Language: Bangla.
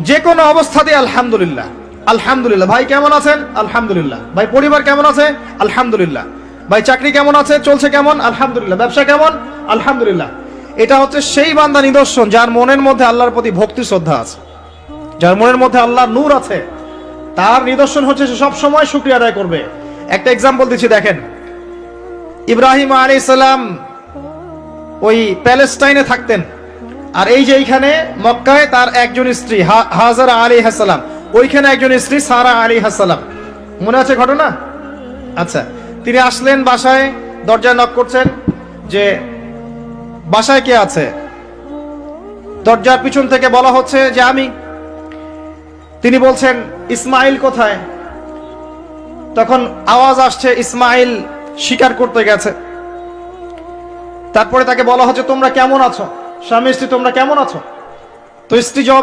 যে কোনো অবস্থাতে আলহামদুলিল্লাহ আলহামদুলিল্লাহ। ভাই কেমন আছেন? আলহামদুলিল্লাহ। ভাই পরিবার কেমন আছে? আলহামদুলিল্লাহ। ভাই চাকরি কেমন আছে, চলছে কেমন? আলহামদুলিল্লাহ। ব্যবসা কেমন? আলহামদুলিল্লাহ। এটা হচ্ছে সেই বান্দা নিদর্শন যার মনের মধ্যে আল্লাহর প্রতি ভক্তি শ্রদ্ধা আছে, যার মনের মধ্যে আল্লাহর নূর আছে। তার নিদর্শন হচ্ছে সে সব সময় শুকরিয়া আদায় করবে। একটা এক্সাম্পল দিচ্ছি, দেখেন ইব্রাহিম আলাইহিস সালাম ওই প্যালেস্টাইনে থাকতেন, আর এই যে এইখানে মক্কায় তার একজন স্ত্রী হাজারা আলাইহিস সালাম, ওইখানে একজন স্ত্রী সারা আলাইহিস সালাম। মনে আছে ঘটনা? আচ্ছা, তিনি আসলেন বাসায়, দরজায় নক করছেন যে বাসায় কে আছে? দরজার পিছন থেকে বলা হচ্ছে যে আমি। তিনি বলছেন ইসমাইল কোথায়? তখন আওয়াজ আসছে ইসমাইল শিকার করতে গেছে। তারপরে তাকে বলা হচ্ছে তোমরা কেমন আছো, স্বামী স্ত্রী তোমরা কেমন আছো? তো স্ত্রী জবাব